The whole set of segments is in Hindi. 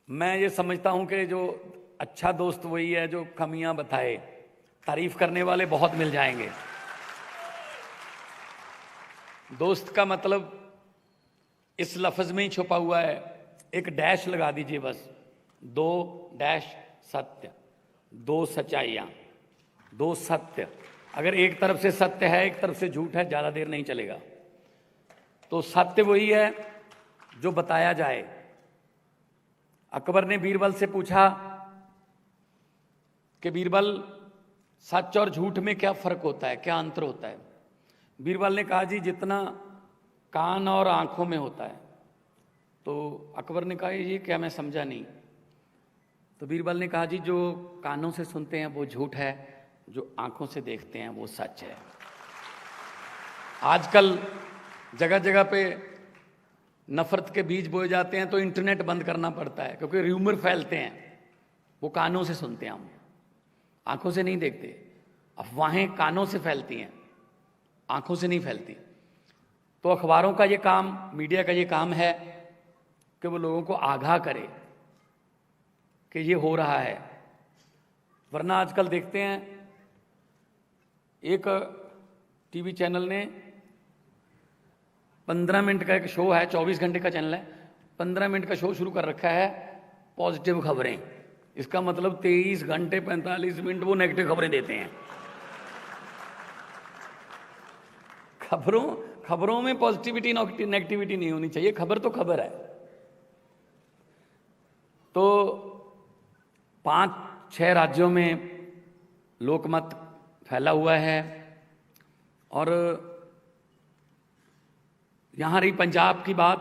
मैं ये समझता हूं कि जो अच्छा दोस्त वही है जो कमियां बताए। तारीफ करने वाले बहुत मिल जाएंगे। दोस्त का मतलब इस लफ्ज में ही छुपा हुआ है। एक डैश लगा दीजिए बस। 2 डैश सत्य, 2 सच्चाइयां, 2 सत्य। अगर एक तरफ से सत्य है एक तरफ से झूठ है, ज्यादा देर नहीं चलेगा। तो सत्य वही है जो बताया जाए। अकबर ने बीरबल से पूछा कि बीरबल, सच और झूठ में क्या फर्क होता है, क्या अंतर होता है? बीरबल ने कहा, जी जितना कान और आंखों में होता है। तो अकबर ने कहा, ये क्या, मैं समझा नहीं। तो बीरबल ने कहा, जी जो कानों से सुनते हैं वो झूठ है, जो आंखों से देखते हैं वो सच है। आजकल जगह जगह पे नफरत के बीज बोए जाते हैं तो इंटरनेट बंद करना पड़ता है, क्योंकि र्यूमर फैलते हैं। वो कानों से सुनते हैं, हम आंखों से नहीं देखते। अफवाहें कानों से फैलती हैं, आंखों से नहीं फैलती। तो अखबारों का ये काम, मीडिया का ये काम है कि वो लोगों को आगाह करे कि ये हो रहा है। वरना आजकल देखते हैं, एक टीवी चैनल ने 15 मिनट का एक शो है, 24 घंटे का चैनल है, 15 मिनट का शो शुरू कर रखा है पॉजिटिव खबरें। इसका मतलब 23 घंटे 45 मिनट वो नेगेटिव खबरें देते हैं। खबरों में पॉजिटिविटी नेगेटिविटी नहीं होनी चाहिए। खबर तो खबर है। तो 5-6 राज्यों में लोकमत फैला हुआ है। और यहां रही पंजाब की बात,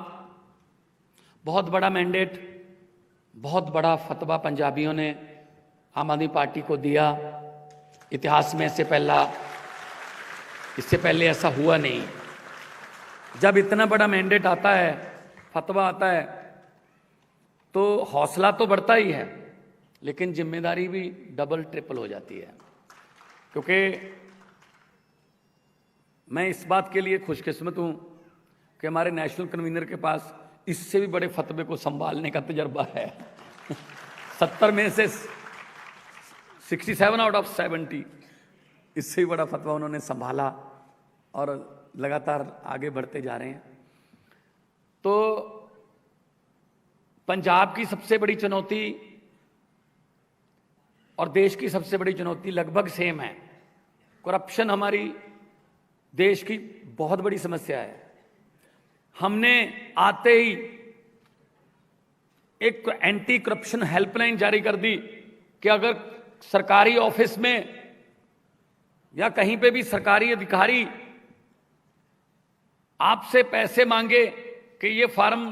बहुत बड़ा मैंडेट, बहुत बड़ा फतवा पंजाबियों ने आम आदमी पार्टी को दिया। इतिहास में इससे पहले ऐसा हुआ नहीं। जब इतना बड़ा मैंडेट आता है, फतवा आता है, तो हौसला तो बढ़ता ही है, लेकिन जिम्मेदारी भी डबल ट्रिपल हो जाती है। क्योंकि मैं इस बात के लिए खुशकिस्मत हूं कि हमारे नेशनल कन्वीनर के पास इससे भी बड़े फतवे को संभालने का तजर्बा है। 70 में से 67 आउट ऑफ 70 इससे भी बड़ा फतवा उन्होंने संभाला और लगातार आगे बढ़ते जा रहे हैं। तो पंजाब की सबसे बड़ी चुनौती और देश की सबसे बड़ी चुनौती लगभग सेम है। करप्शन हमारी देश की बहुत बड़ी समस्या है। हमने आते ही एक एंटी करप्शन हेल्पलाइन जारी कर दी कि अगर सरकारी ऑफिस में या कहीं पे भी सरकारी अधिकारी आपसे पैसे मांगे कि ये फॉर्म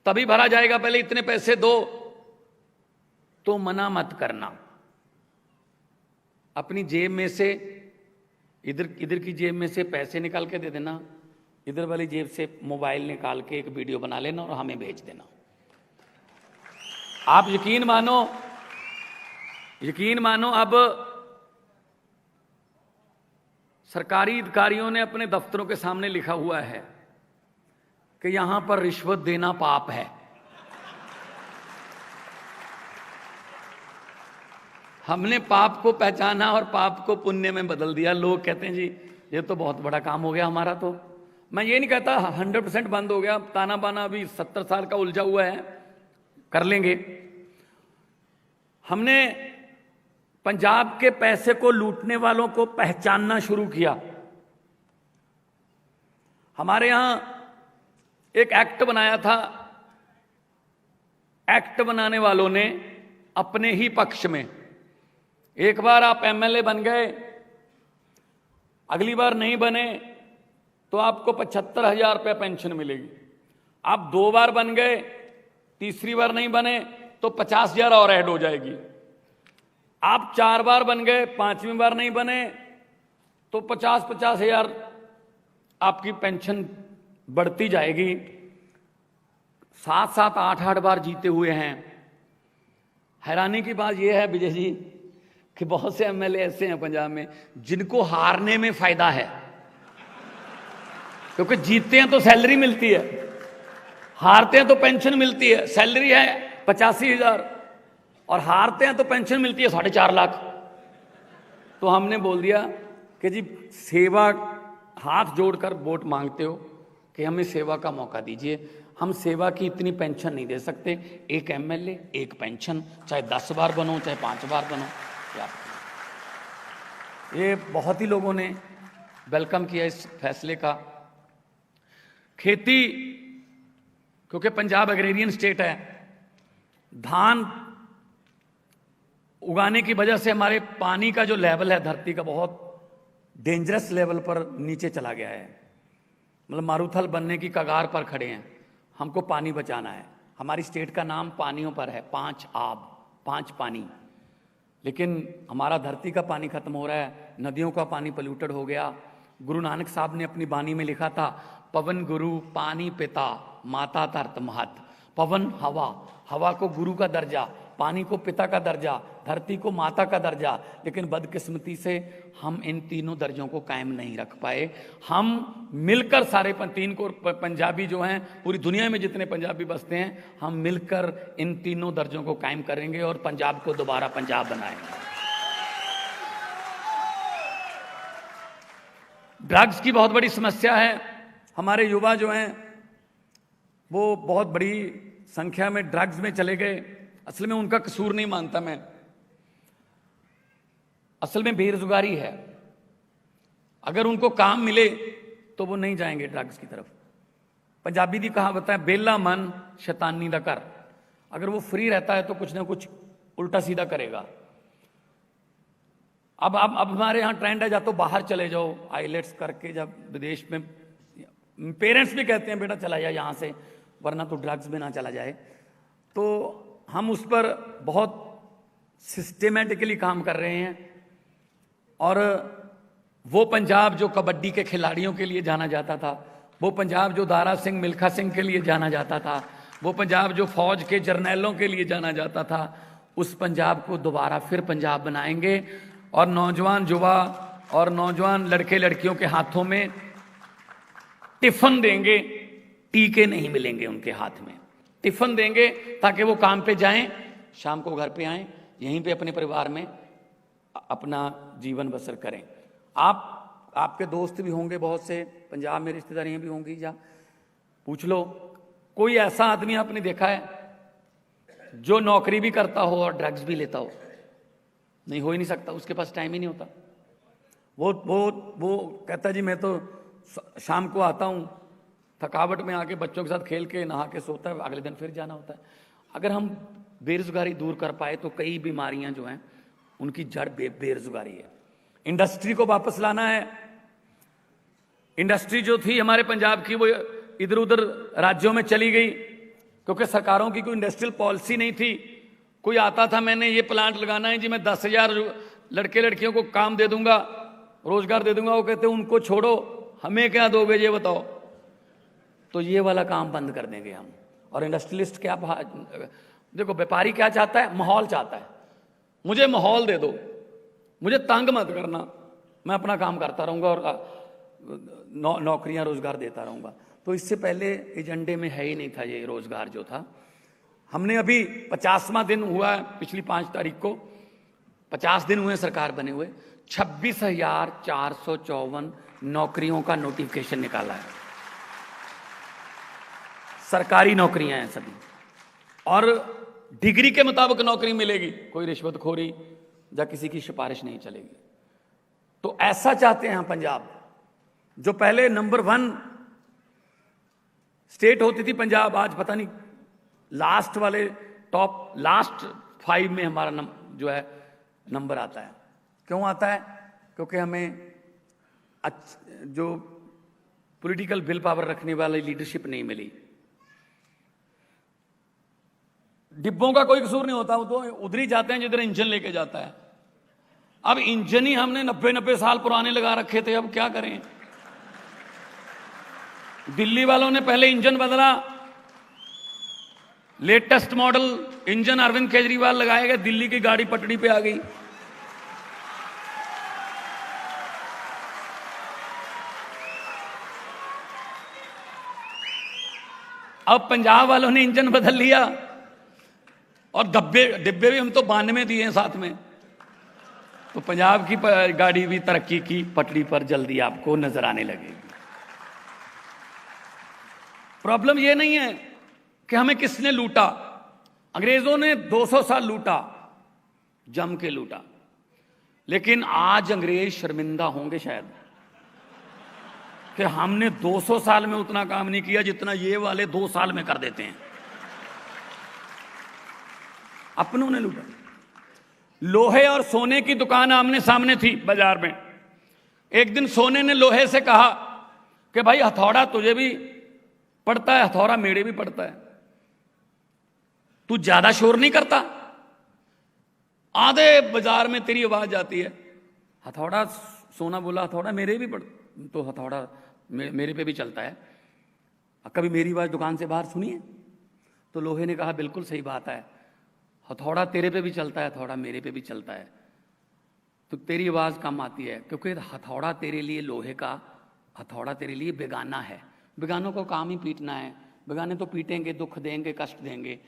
तभी भरा जाएगा, पहले इतने पैसे दो, तो मना मत करना। अपनी जेब में से, इधर की जेब में से पैसे निकाल के दे देना, इधर वाली जेब से मोबाइल निकाल के एक वीडियो बना लेना और हमें भेज देना। आप यकीन मानो अब सरकारी अधिकारियों ने अपने दफ्तरों के सामने लिखा हुआ है कि यहां पर रिश्वत देना पाप है। हमने पाप को पहचाना और पाप को पुण्य में बदल दिया। लोग कहते हैं, जी ये तो बहुत बड़ा काम हो गया हमारा। तो मैं ये नहीं कहता 100% बंद हो गया, ताना बाना अभी 70 साल का उलझा हुआ है, कर लेंगे। हमने पंजाब के पैसे को लूटने वालों को पहचानना शुरू किया। हमारे यहां एक एक्ट बनाया था। एक्ट बनाने वालों ने अपने ही पक्ष में, एक बार आप एमएलए बन गए, अगली बार नहीं बने तो आपको 75,000 रुपया पेंशन मिलेगी। आप 2 बार बन गए, तीसरी बार नहीं बने तो 50,000 और ऐड हो जाएगी। आप 4 बार बन गए, 5वीं बार नहीं बने तो 50,000 आपकी पेंशन बढ़ती जाएगी। 7-7, 8-8 बार जीते हुए हैं। हैरानी की बात यह है विजय जी कि बहुत से एमएलए ऐसे हैं पंजाब में जिनको हारने में फायदा है, क्योंकि जीतते हैं तो सैलरी मिलती है, हारते हैं तो पेंशन मिलती है। सैलरी है 85,000 और हारते हैं तो पेंशन मिलती है 4.5 लाख। तो हमने बोल दिया कि जी सेवा, हाथ जोड़कर वोट मांगते हो कि हमें सेवा का मौका दीजिए, हम सेवा की इतनी पेंशन नहीं दे सकते। एक एमएलए एक पेंशन, चाहे 10 बार बनो चाहे 5 बार बनो। ये बहुत ही लोगों ने वेलकम किया इस फैसले का। खेती, क्योंकि पंजाब एग्रेरियन स्टेट है, धान उगाने की वजह से हमारे पानी का जो लेवल है धरती का बहुत डेंजरस लेवल पर नीचे चला गया है। मतलब मारूथल बनने की कगार पर खड़े हैं। हमको पानी बचाना है। हमारी स्टेट का नाम पानियों पर है, 5 आब, 5 पानी। लेकिन हमारा धरती का पानी खत्म हो रहा है, नदियों का पानी पोल्यूटेड हो गया। गुरु नानक साहब ने अपनी बानी में लिखा था, पवन गुरु पानी पिता माता धरत महत। पवन हवा, हवा को गुरु का दर्जा, पानी को पिता का दर्जा, धरती को माता का दर्जा। लेकिन बदकिस्मती से हम इन तीनों दर्जों को कायम नहीं रख पाए। हम मिलकर सारे 3 को पंजाबी जो हैं, पूरी दुनिया में जितने पंजाबी बसते हैं, हम मिलकर इन तीनों दर्जों को कायम करेंगे और पंजाब को दोबारा पंजाब बनाएंगे। ड्रग्स की बहुत बड़ी समस्या है। हमारे युवा जो हैं वो बहुत बड़ी संख्या में ड्रग्स में चले गए। असल में उनका कसूर नहीं मानता मैं, असल में बेरोजगारी है। अगर उनको काम मिले तो वो नहीं जाएंगे ड्रग्स की तरफ। पंजाबी दी कहावत है, बेला मन शैतानी दा कर। अगर वो फ्री रहता है तो कुछ ना कुछ उल्टा सीधा करेगा। अब हमारे यहाँ ट्रेंड है, या तो बाहर चले जाओ आईलेट्स करके, जब विदेश में पेरेंट्स भी कहते हैं बेटा चला जाए यहाँ से, वरना तो ड्रग्स में ना चला जाए। तो हम उस पर बहुत सिस्टेमेटिकली काम कर रहे हैं। और वो पंजाब जो कबड्डी के खिलाड़ियों के लिए जाना जाता था, वो पंजाब जो दारा सिंह मिल्खा सिंह के लिए जाना जाता था, वो पंजाब जो फौज के जर्नैलों के लिए जाना जाता था, उस पंजाब को दोबारा फिर पंजाब बनाएंगे। और नौजवान युवा और नौजवान लड़के लड़कियों के हाथों में टिफिन देंगे, टीके नहीं मिलेंगे उनके हाथ में। टिफिन देंगे ताकि वो काम पे जाएं, शाम को घर पे आएं, यहीं पे अपने परिवार में अपना जीवन बसर करें। आपके दोस्त भी होंगे बहुत से, पंजाब में रिश्तेदारियां भी होंगी, या पूछ लो कोई ऐसा आदमी आपने देखा है जो नौकरी भी करता हो और ड्रग्स भी लेता हो? नहीं, हो ही नहीं सकता, उसके पास टाइम ही नहीं होता। वो कहता जी मैं तो शाम को आता हूँ, थकावट में आके बच्चों के साथ खेल के नहा के सोता है, अगले दिन फिर जाना होता है। अगर हम बेरोजगारी दूर कर पाए तो कई बीमारियां जो हैं उनकी जड़ बेरोजगारी है। इंडस्ट्री को वापस लाना है। इंडस्ट्री जो थी हमारे पंजाब की वो इधर उधर राज्यों में चली गई, क्योंकि सरकारों की कोई इंडस्ट्रियल पॉलिसी नहीं थी। कोई आता था, मैंने ये प्लांट लगाना है जी, मैं 10,000 लड़के लड़कियों को काम दे दूंगा, रोजगार दे दूंगा। वो कहते उनको छोड़ो, हमें क्या दोगे ये बताओ। तो ये वाला काम बंद कर देंगे हम। और इंडस्ट्रियलिस्ट क्या, देखो व्यापारी क्या चाहता है, माहौल चाहता है। मुझे माहौल दे दो, मुझे तंग मत करना, मैं अपना काम करता रहूंगा और नौकरियां रोजगार देता रहूंगा। तो इससे पहले एजेंडे में है ही नहीं था ये रोजगार जो था। हमने अभी 50वां दिन हुआ है, पिछली 5 तारीख को 50 दिन हुए सरकार बने हुए, 26,454 नौकरियों का नोटिफिकेशन निकाला है। सरकारी नौकरियां हैं सभी, और डिग्री के मुताबिक नौकरी मिलेगी, कोई रिश्वतखोरी या किसी की सिफारिश नहीं चलेगी। तो ऐसा चाहते हैं पंजाब, जो पहले नंबर 1 स्टेट होती थी पंजाब, आज पता नहीं लास्ट वाले लास्ट 5 में हमारा जो है नंबर आता है। क्यों आता है? क्योंकि हमें जो पॉलिटिकल विल पावर रखने वाली लीडरशिप नहीं मिली। डिब्बों का कोई कसूर नहीं होता, वो तो उधर ही जाते हैं जिधर इंजन लेके जाता है। अब इंजन ही हमने 90 साल पुराने लगा रखे थे, अब क्या करें। दिल्ली वालों ने पहले इंजन बदला, latest model engine Arvind Kejriwal लगाए गए, दिल्ली की गाड़ी पटड़ी पे आ गई। अब पंजाब वालों ने इंजन बदल लिया, और डिब्बे भी हम तो 92 दिए हैं साथ में। तो पंजाब की गाड़ी भी तरक्की की पटरी पर जल्दी आपको नजर आने लगेगी। प्रॉब्लम ये नहीं है कि हमें किसने लूटा। अंग्रेजों ने 200 साल लूटा, जम के लूटा, लेकिन आज अंग्रेज शर्मिंदा होंगे शायद कि हमने 200 साल में उतना काम नहीं किया जितना ये वाले 2 साल में कर देते हैं। अपनों ने लूटा। लोहे और सोने की दुकान आमने सामने थी बाजार में। एक दिन सोने ने लोहे से कहा कि भाई हथौड़ा तुझे भी पड़ता है, हथौड़ा मेरे भी पड़ता है, तू ज्यादा शोर नहीं करता, आधे बाजार में तेरी आवाज आती है। हथौड़ा, सोना बोला हथौड़ा मेरे भी पड़, तो हथौड़ा मेरे पे भी चलता है, कभी मेरी आवाज दुकान से बाहर सुनिए। तो लोहे ने कहा बिल्कुल सही बात है, हथौड़ा तेरे पे भी चलता है, हथौड़ा मेरे पे भी चलता है, तो तेरी आवाज कम आती है क्योंकि हथौड़ा तेरे लिए, लोहे का हथौड़ा तेरे लिए बेगाना है। बेगानों को काम ही पीटना है, बेगाने तो पीटेंगे, दुख देंगे, कष्ट देंगे,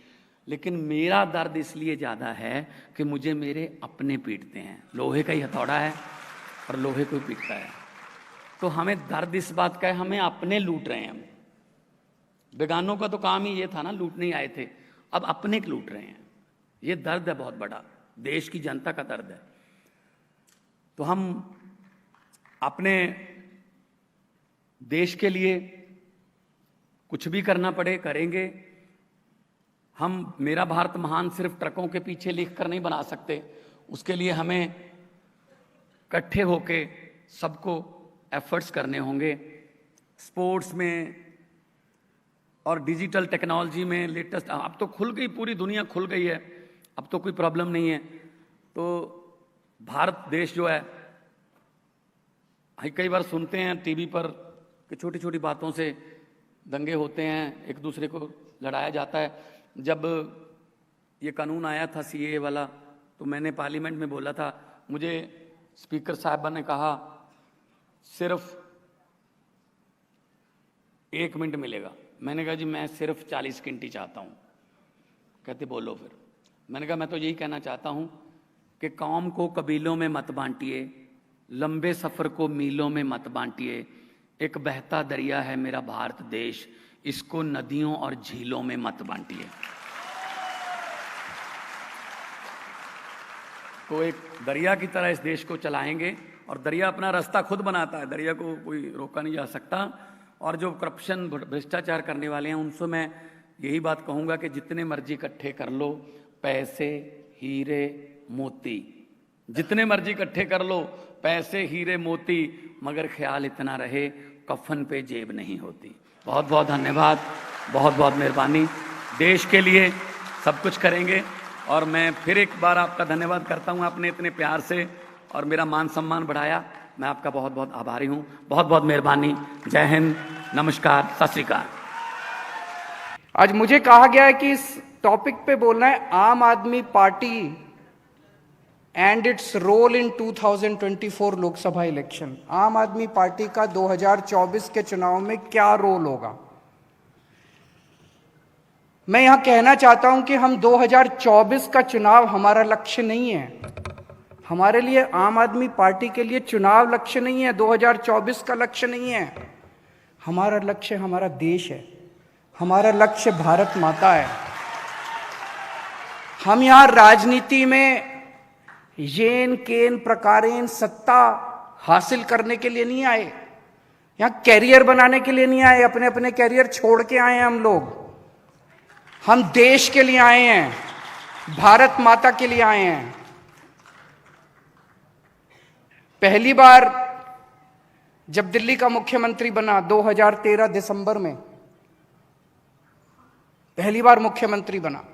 लेकिन मेरा दर्द इसलिए ज्यादा है कि मुझे मेरे अपने पीटते हैं। लोहे का ही हथौड़ा है और लोहे को ही पीटता है। तो हमें दर्द इस बात का है, हमें अपने लूट रहे हैं हम। बेगानों का तो काम ही ये था ना, लूटने ही आए थे, अब अपने के लूट रहे हैं। ये दर्द है बहुत बड़ा, देश की जनता का दर्द है। तो हम अपने देश के लिए कुछ भी करना पड़े करेंगे। हम मेरा भारत महान सिर्फ ट्रकों के पीछे लिख कर नहीं बना सकते, उसके लिए हमें इकट्ठे होके सबको एफर्ट्स करने होंगे। स्पोर्ट्स में और डिजिटल टेक्नोलॉजी में लेटेस्ट, अब तो खुल गई, पूरी दुनिया खुल गई है, अब तो कोई प्रॉब्लम नहीं है। तो भारत देश जो है, कई बार सुनते हैं टीवी पर कि छोटी छोटी बातों से दंगे होते हैं, एक दूसरे को लड़ाया जाता है। जब ये कानून आया था सीएए वाला, तो मैंने पार्लियामेंट में बोला था, मुझे स्पीकर साहबा ने कहा सिर्फ 1 मिनट मिलेगा। मैंने कहा जी मैं सिर्फ 40 सेकंड चाहता हूँ। कहते बोलो फिर। मैंने कहा मैं तो यही कहना चाहता हूँ कि कौम को कबीलों में मत बांटिए, लंबे सफ़र को मीलों में मत बांटिए, एक बहता दरिया है मेरा भारत देश, इसको नदियों और झीलों में मत बांटिए। तो एक दरिया की तरह इस देश को चलाएंगे, और दरिया अपना रास्ता खुद बनाता है, दरिया को कोई रोका नहीं जा सकता। और जो करप्शन भ्रष्टाचार करने वाले हैं उनसे मैं यही बात कहूँगा कि जितने मर्जी इकट्ठे कर लो, पैसे हीरे मोती, जितने मर्जी इकट्ठे कर लो, पैसे हीरे मोती, मगर ख्याल इतना रहे कफन पे जेब नहीं होती। बहुत बहुत धन्यवाद, बहुत बहुत मेहरबानी। देश के लिए सब कुछ करेंगे, और मैं फिर एक बार आपका धन्यवाद करता हूँ, आपने इतने प्यार से और मेरा मान सम्मान बढ़ाया, मैं आपका बहुत बहुत आभारी हूँ। बहुत बहुत मेहरबानी। जय हिंद, नमस्कार, सत श्री अकाल। आज मुझे कहा गया है कि इस टॉपिक पे बोलना है Aam Aadmi Party and its role in 2024 Lok Sabha election. Aam Aadmi party का 2024 के चुनाव में क्या रोल होगा। मैं यहां कहना चाहता हूं कि हम 2024 का चुनाव हमारा लक्ष्य नहीं है। हमारे लिए, आम आदमी पार्टी के लिए चुनाव लक्ष्य नहीं है, 2024 का लक्ष्य नहीं है। हमारा लक्ष्य हमारा देश है, हमारा लक्ष्य भारत माता है। हम यहां राजनीति में येन केन प्रकारेण सत्ता हासिल करने के लिए नहीं आए, यहां कैरियर बनाने के लिए नहीं आए। अपने अपने कैरियर छोड़ के आए हैं हम लोग। हम देश के लिए आए हैं, भारत माता के लिए आए हैं। पहली बार जब दिल्ली का मुख्यमंत्री बना 2013 दिसंबर में, पहली बार मुख्यमंत्री बना,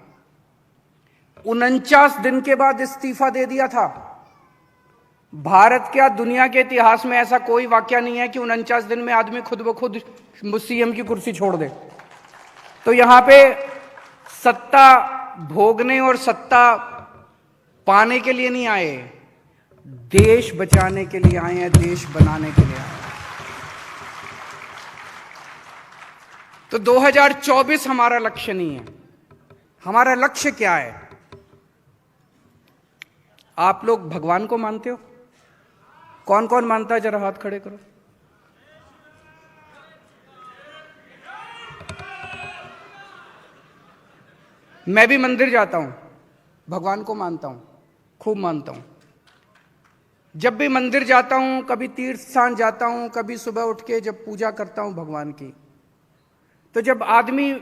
49 दिन के बाद इस्तीफा दे दिया था। भारत क्या दुनिया के इतिहास में ऐसा कोई वाकया नहीं है कि 49 दिन में आदमी खुद ब खुद सीएम की कुर्सी छोड़ दे। तो यहां पे सत्ता भोगने और सत्ता पाने के लिए नहीं आए, देश बचाने के लिए आए हैं, देश बनाने के लिए आए हैं। तो 2024 हमारा लक्ष्य नहीं है। हमारा लक्ष्य क्या है? आप लोग भगवान को मानते हो? कौन कौन मानता है, जरा हाथ खड़े करो। मैं भी मंदिर जाता हूं, भगवान को मानता हूं, खूब मानता हूं। जब भी मंदिर जाता हूं, कभी तीर्थ स्थान जाता हूं, कभी सुबह उठ के जब पूजा करता हूं भगवान की, तो जब आदमी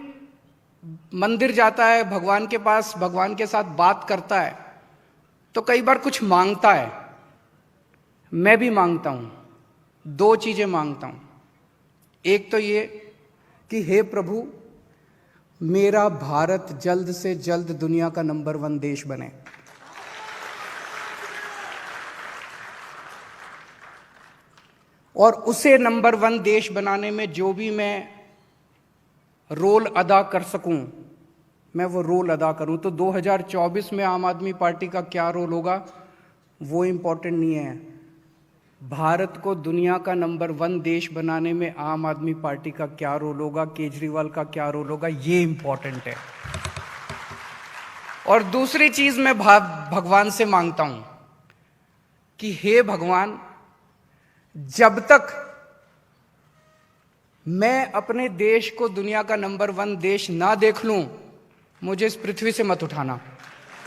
मंदिर जाता है, भगवान के पास, भगवान के साथ बात करता है, तो कई बार कुछ मांगता है। मैं भी मांगता हूं, दो चीजें मांगता हूं। एक तो ये कि हे प्रभु, मेरा भारत जल्द से जल्द दुनिया का नंबर 1 देश बने। और उसे नंबर 1 देश बनाने में जो भी मैं रोल अदा कर सकूं, मैं वो रोल अदा करूं। तो 2024 में आम आदमी पार्टी का क्या रोल होगा वो इंपॉर्टेंट नहीं है। भारत को दुनिया का नंबर 1 देश बनाने में आम आदमी पार्टी का क्या रोल होगा, केजरीवाल का क्या रोल होगा, ये इंपॉर्टेंट है। और दूसरी चीज मैं भगवान से मांगता हूं कि हे भगवान, जब तक मैं अपने देश को दुनिया का नंबर 1 देश ना देख लूं, मुझे इस पृथ्वी से मत उठाना,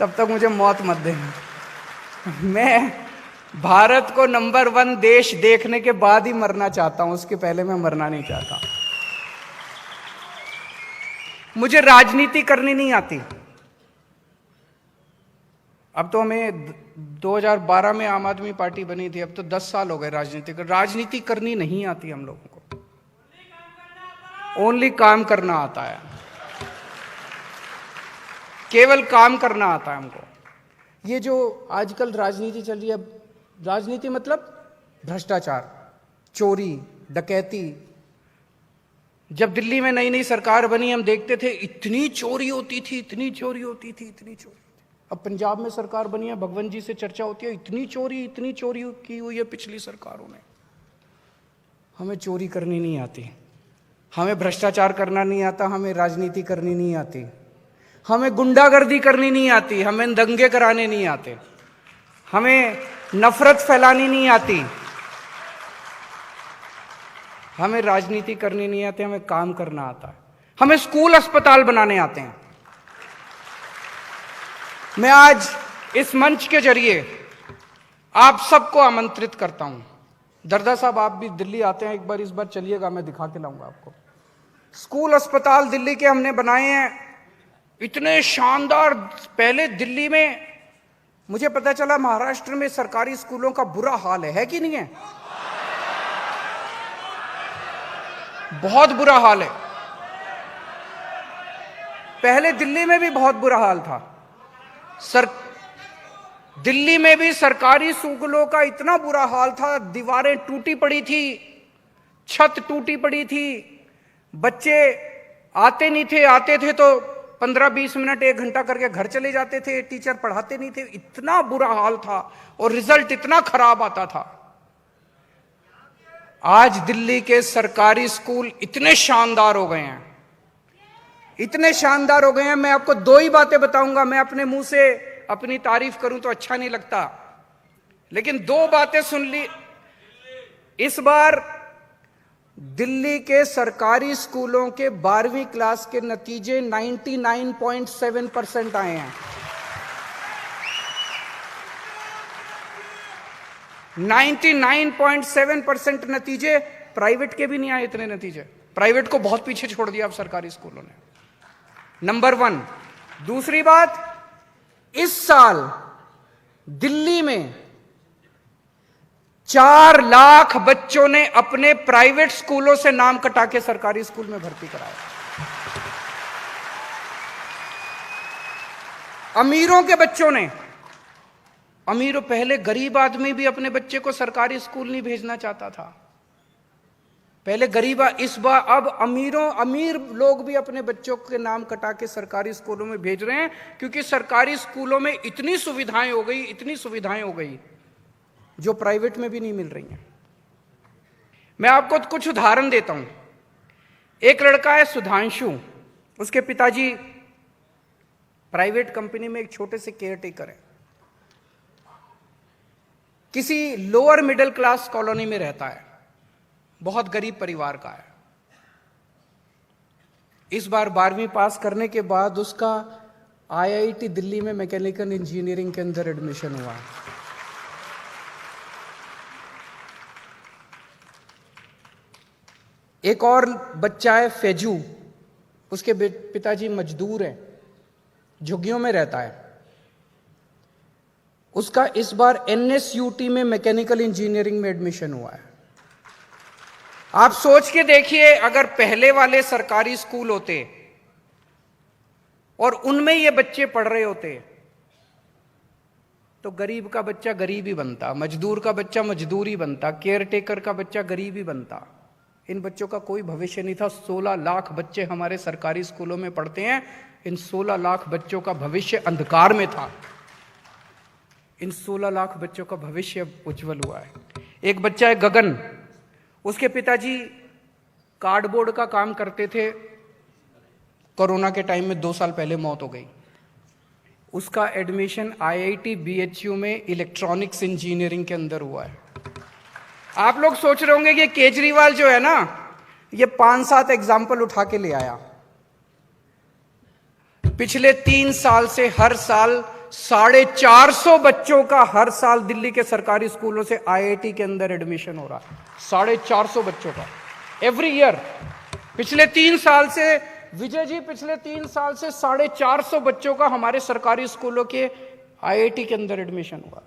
तब तक मुझे मौत मत देना। मैं भारत को नंबर 1 देश देखने के बाद ही मरना चाहता हूं, उसके पहले मैं मरना नहीं चाहता। मुझे राजनीति करनी नहीं आती। अब तो हमें 2012 में आम आदमी पार्टी बनी थी, अब तो 10 साल हो गए राजनीति करनी नहीं आती हम लोगों को। ओनली काम करना आता है, केवल काम करना आता है हमको। ये जो आजकल राजनीति चल रही है, राजनीति मतलब भ्रष्टाचार, चोरी, डकैती। जब दिल्ली में नई नई सरकार बनी, हम देखते थे इतनी चोरी होती थी, इतनी चोरी होती थी, इतनी चोरी। अब पंजाब में सरकार बनी है, भगवंत जी से चर्चा होती है, इतनी चोरी की हुई है पिछली सरकारों ने। हमें चोरी करनी नहीं आती, हमें भ्रष्टाचार करना नहीं आता, हमें राजनीति करनी नहीं आती, हमें गुंडागर्दी करनी नहीं आती, हमें दंगे कराने नहीं आते, हमें नफरत फैलानी नहीं आती, हमें राजनीति करनी नहीं आती, हमें काम करना आता है। हमें स्कूल अस्पताल बनाने आते हैं। मैं आज इस मंच के जरिए आप सबको आमंत्रित करता हूं। दरदा साहब, आप भी दिल्ली आते हैं, एक बार इस बार चलिएगा, मैं दिखा के लाऊंगा आपको। स्कूल अस्पताल दिल्ली के हमने बनाए हैं, इतने शानदार। पहले दिल्ली में मुझे पता चला महाराष्ट्र में सरकारी स्कूलों का बुरा हाल है कि नहीं है? बहुत बुरा हाल है। पहले दिल्ली में भी बहुत बुरा हाल था। दिल्ली में भी सरकारी स्कूलों का इतना बुरा हाल था, दीवारें टूटी पड़ी थी, छत टूटी पड़ी थी, बच्चे आते नहीं थे, आते थे तो 15-20 मिनट 1 घंटा करके घर चले जाते थे, टीचर पढ़ाते नहीं थे, इतना बुरा हाल था और रिजल्ट इतना खराब आता था। आज दिल्ली के सरकारी स्कूल इतने शानदार हो गए हैं, इतने शानदार हो गए हैं। मैं आपको 2 ही बातें बताऊंगा। मैं अपने मुंह से अपनी तारीफ करूं तो अच्छा नहीं लगता, लेकिन 2 बातें सुन ली। इस बार दिल्ली के सरकारी स्कूलों के 12वीं क्लास के नतीजे 99.7% आए हैं। 99.7% नतीजे। प्राइवेट के भी नहीं आए इतने नतीजे। प्राइवेट को बहुत पीछे छोड़ दिया अब सरकारी स्कूलों ने। नंबर 1। दूसरी बात, इस साल दिल्ली में 4 लाख बच्चों ने अपने प्राइवेट स्कूलों से नाम कटा के सरकारी स्कूल में भर्ती कराया। अमीरों के बच्चों ने, पहले गरीब आदमी भी अपने बच्चे को सरकारी स्कूल नहीं भेजना चाहता था। पहले गरीब, इस बार अब अमीर लोग भी अपने बच्चों के नाम कटा के सरकारी स्कूलों में भेज रहे हैं, क्योंकि सरकारी स्कूलों में इतनी सुविधाएं हो गई जो प्राइवेट में भी नहीं मिल रही हैं। मैं आपको कुछ उदाहरण देता हूं। एक लड़का है सुधांशु, उसके पिताजी प्राइवेट कंपनी में एक छोटे से केयरटेकर है। किसी लोअर मिडिल क्लास कॉलोनी में रहता है, बहुत गरीब परिवार का है। इस बार 12वीं पास करने के बाद उसका आईआईटी दिल्ली में मैकेनिकल इंजीनियरिंग के अंदर एडमिशन हुआ है। एक और बच्चा है फैजू, उसके पिताजी मजदूर हैं, झुग्गियों में रहता है। उसका इस बार एनएसयूटी में मैकेनिकल इंजीनियरिंग में एडमिशन हुआ है। आप सोच के देखिए, अगर पहले वाले सरकारी स्कूल होते और उनमें ये बच्चे पढ़ रहे होते तो गरीब का बच्चा गरीब ही बनता, मजदूर का बच्चा मजदूर ही बनता, केयर टेकर का बच्चा गरीब ही बनता। इन बच्चों का कोई भविष्य नहीं था। 16 लाख बच्चे हमारे सरकारी स्कूलों में पढ़ते हैं। इन 16 लाख बच्चों का भविष्य अंधकार में था। इन 16 लाख बच्चों का भविष्य उज्जवल हुआ है। एक बच्चा है गगन, उसके पिताजी कार्डबोर्ड का काम करते थे। कोरोना के टाइम में 2 साल पहले मौत हो गई। उसका एडमिशन आईआईटी बीएचयू में इलेक्ट्रॉनिक्स इंजीनियरिंग के अंदर हुआ है। आप लोग सोच रहे होंगे कि केजरीवाल जो है ना, ये 5-7 एग्जाम्पल उठा के ले आया। पिछले 3 साल से हर साल 450 बच्चों का हर साल दिल्ली के सरकारी स्कूलों से आईआईटी के अंदर एडमिशन हो रहा है। 450 बच्चों का एवरी ईयर। पिछले 3 साल से विजय जी, पिछले 3 साल से 450 बच्चों का हमारे सरकारी स्कूलों के आईआईटी के अंदर एडमिशन हुआ।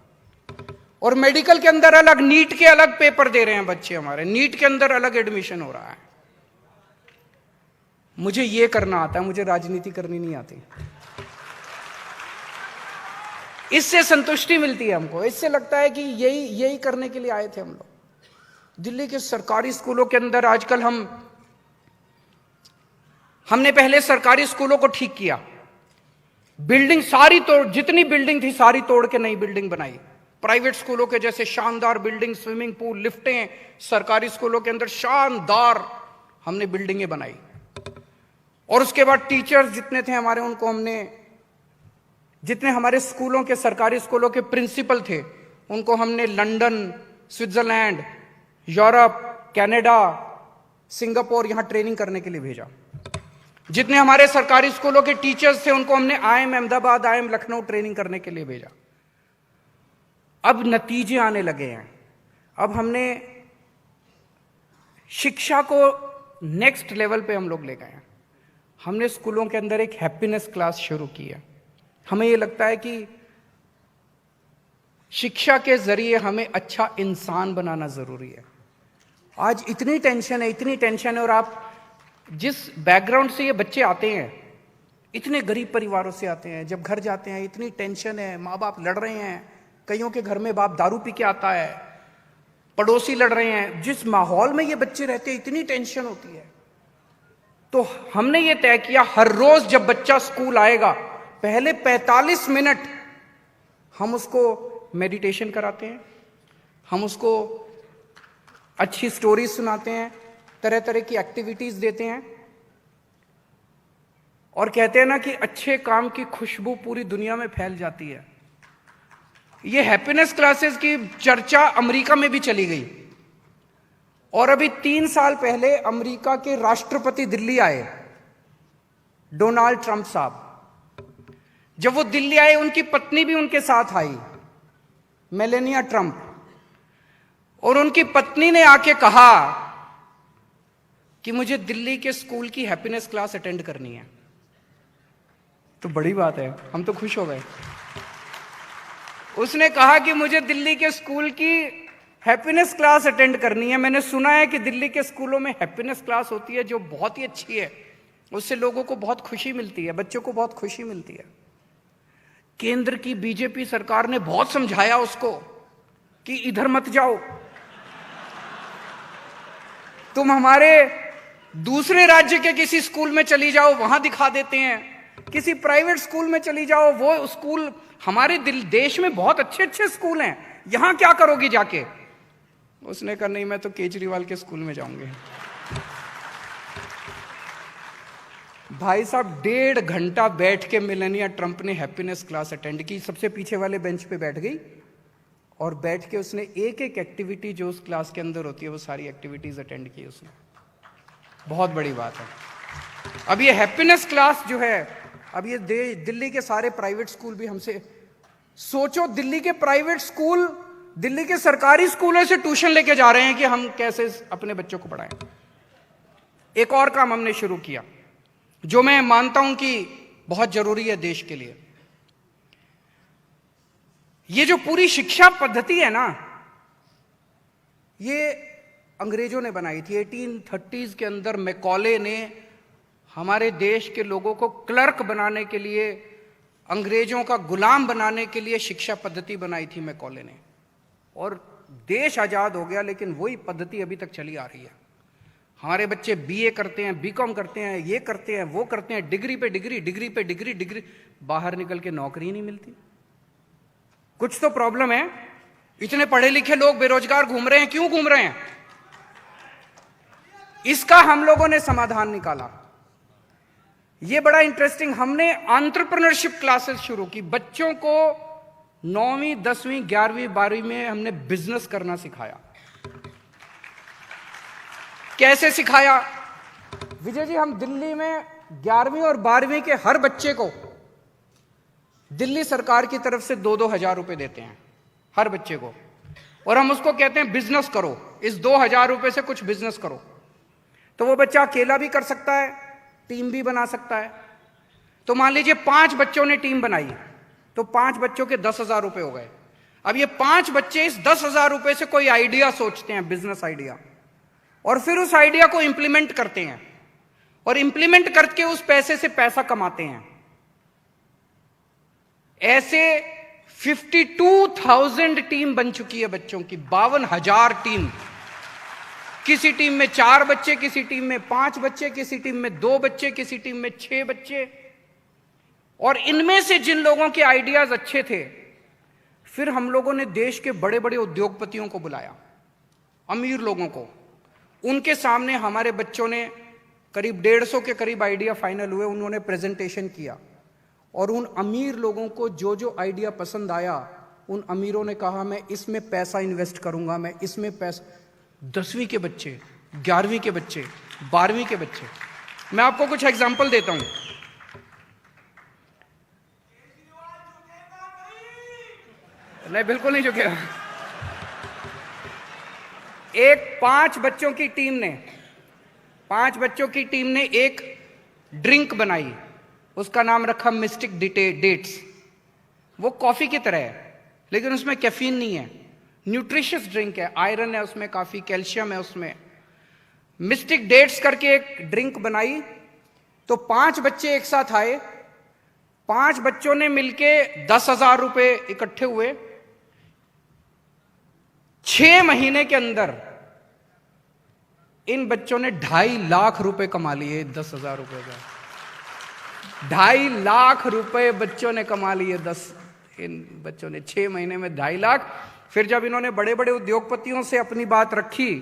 और मेडिकल के अंदर अलग, नीट के अलग पेपर दे रहे हैं बच्चे हमारे, नीट के अंदर अलग एडमिशन हो रहा है। मुझे ये करना आता है, मुझे राजनीति करनी नहीं आती। इससे संतुष्टि मिलती है हमको, इससे लगता है कि यही करने के लिए आए थे हम लोग। दिल्ली के सरकारी स्कूलों के अंदर आजकल हमने पहले सरकारी स्कूलों को ठीक किया। बिल्डिंग सारी तोड़, जितनी बिल्डिंग थी सारी तोड़ के नई बिल्डिंग बनाई। प्राइवेट स्कूलों के जैसे शानदार बिल्डिंग, स्विमिंग पूल, लिफ्टें, सरकारी स्कूलों के अंदर शानदार हमने बिल्डिंगें बनाई। और उसके बाद टीचर्स जितने थे हमारे, उनको हमने, जितने हमारे स्कूलों के, सरकारी स्कूलों के प्रिंसिपल थे, उनको हमने London, Switzerland, Europe, Canada, Singapore यहां ट्रेनिंग करने के लिए भेजा। जितने हमारे सरकारी स्कूलों के टीचर्स थे, उनको हमने IIM Ahmedabad, IIM Lucknow training करने के लिए भेजा। अब नतीजे आने लगे हैं। अब हमने शिक्षा को नेक्स्ट लेवल पे हम लोग ले गए हैं। हमने स्कूलों के अंदर एक हैप्पीनेस क्लास शुरू की है। हमें ये लगता है कि शिक्षा के जरिए हमें अच्छा इंसान बनाना जरूरी है। आज इतनी टेंशन है, और आप जिस बैकग्राउंड से ये बच्चे आते हैं, इतने गरीब परिवारों से आते हैं, जब घर जाते हैं इतनी टेंशन है, माँ बाप लड़ रहे हैं, कईयों के घर में बाप दारू पी के आता है, पड़ोसी लड़ रहे हैं। जिस माहौल में ये बच्चे रहते हैं इतनी टेंशन होती है। तो हमने ये तय किया, हर रोज जब बच्चा स्कूल आएगा, पहले 45 मिनट हम उसको मेडिटेशन कराते हैं, हम उसको अच्छी स्टोरीज सुनाते हैं, तरह तरह की एक्टिविटीज देते हैं, और कहते हैं ना कि अच्छे काम की खुशबू पूरी दुनिया में फैल जाती है। ये हैप्पीनेस क्लासेस की चर्चा अमेरिका में भी चली गई। और अभी 3 साल पहले अमेरिका के राष्ट्रपति दिल्ली आए, डोनाल्ड ट्रंप साहब। जब वो दिल्ली आए, उनकी पत्नी भी उनके साथ आई, मेलेनिया ट्रंप। और उनकी पत्नी ने आके कहा कि मुझे दिल्ली के स्कूल की हैप्पीनेस क्लास अटेंड करनी है। तो बड़ी बात है, हम तो खुश हो गए। उसने कहा कि मुझे दिल्ली के स्कूल की हैप्पीनेस क्लास अटेंड करनी है। मैंने सुना है कि दिल्ली के स्कूलों में हैप्पीनेस क्लास होती है जो बहुत ही अच्छी है, उससे लोगों को बहुत खुशी मिलती है, बच्चों को बहुत खुशी मिलती है। केंद्र की बीजेपी सरकार ने बहुत समझाया उसको कि इधर मत जाओ, तुम हमारे दूसरे राज्य के किसी स्कूल में चली जाओ, वहां दिखा देते हैं। किसी प्राइवेट स्कूल में चली जाओ, वो स्कूल, हमारे देश में बहुत अच्छे अच्छे स्कूल हैं, यहां क्या करोगी जाके? उसने कहा नहीं, मैं तो केजरीवाल के स्कूल में जाऊंगी। भाई साहब 1.5 घंटा बैठ के मेलेनिया ट्रंप ने हैप्पीनेस क्लास अटेंड की। सबसे पीछे वाले बेंच पे बैठ गई और बैठ के उसने एक एक एक्टिविटी जो उस क्लास के अंदर होती है वो सारी एक्टिविटीज अटेंड की उसने। बहुत बड़ी बात है। अब ये हैप्पीनेस क्लास जो है, अब ये दिल्ली के सारे प्राइवेट स्कूल भी हमसे, सोचो दिल्ली के प्राइवेट स्कूल दिल्ली के सरकारी स्कूलों से ट्यूशन लेके जा रहे हैं कि हम कैसे अपने बच्चों को पढ़ाएं। एक और काम हमने शुरू किया जो मैं मानता हूं कि बहुत जरूरी है देश के लिए। ये जो पूरी शिक्षा पद्धति है ना, ये अंग्रेजों ने बनाई थी। 1830s के अंदर मैकॉले ने हमारे देश के लोगों को क्लर्क बनाने के लिए, अंग्रेजों का गुलाम बनाने के लिए शिक्षा पद्धति बनाई थी मैकॉले ने। और देश आजाद हो गया, लेकिन वही पद्धति अभी तक चली आ रही है। हमारे बच्चे बीए करते हैं, बीकॉम करते हैं, ये करते हैं, वो करते हैं, डिग्री पे डिग्री, डिग्री पे डिग्री, डिग्री, बाहर निकल के नौकरी नहीं मिलती। कुछ तो प्रॉब्लम है। इतने पढ़े लिखे लोग बेरोजगार घूम रहे हैं, क्यों घूम रहे हैं? इसका हम लोगों ने समाधान निकाला। ये बड़ा इंटरेस्टिंग, हमने एंटरप्रेन्योरशिप क्लासेस शुरू की। बच्चों को 9वीं 10वीं 11वीं 12वीं में हमने बिजनेस करना सिखाया। कैसे सिखाया? विजय जी, हम दिल्ली में 11वीं और 12वीं के हर बच्चे को दिल्ली सरकार की तरफ से 2-2 हजार रुपए देते हैं हर बच्चे को, और हम उसको कहते हैं बिजनेस करो, इस 2,000 रुपए से कुछ बिजनेस करो। तो वो बच्चा अकेला भी कर सकता है, टीम भी बना सकता है। तो मान लीजिए 5 बच्चों ने टीम बनाई, तो 5 बच्चों के 10,000 रुपए हो गए। अब ये 5 बच्चे इस 10,000 रुपए से कोई आइडिया सोचते हैं, बिजनेस आइडिया, और फिर उस आइडिया को इंप्लीमेंट करते हैं, और इंप्लीमेंट करके उस पैसे से पैसा कमाते हैं। ऐसे 52,000 टीम बन चुकी है बच्चों की, 52,000 टीम। किसी टीम में 4 बच्चे, किसी टीम में 5 बच्चे, किसी टीम में 2 बच्चे, किसी टीम में 6 बच्चे। और इनमें से जिन लोगों के आइडियाज अच्छे थे, फिर हम लोगों ने देश के बड़े बड़े उद्योगपतियों को बुलाया, अमीर लोगों को। उनके सामने हमारे बच्चों ने करीब 150 के करीब आइडिया फाइनल हुए, उन्होंने प्रेजेंटेशन किया, और उन अमीर लोगों को जो जो आइडिया पसंद आया, उन अमीरों ने कहा मैं इसमें पैसा इन्वेस्ट करूंगा, मैं इसमें पैसा। 10वीं के बच्चे, 11वीं के बच्चे, 12वीं के बच्चे। मैं आपको कुछ एग्जाम्पल देता हूं। नहीं, बिल्कुल नहीं झुकेगा। एक 5 बच्चों की टीम ने एक ड्रिंक बनाई, उसका नाम रखा मिस्टिक डेट्स। वो कॉफी की तरह है, लेकिन उसमें कैफीन नहीं है, न्यूट्रिशियस ड्रिंक है, आयरन है उसमें, काफी कैल्शियम है उसमें। मिस्टिक डेट्स करके एक ड्रिंक बनाई। तो 5 बच्चे एक साथ आए, 5 बच्चों ने मिलके 10,000 रुपए इकट्ठे हुए। 6 महीने के अंदर इन बच्चों ने 2.5 लाख रुपए कमा लिए। 10,000 रुपए का 2.5 लाख रुपए बच्चों ने कमा लिए। इन बच्चों ने 6 महीने में 2.5 लाख। फिर जब इन्होंने बड़े बड़े उद्योगपतियों से अपनी बात रखी,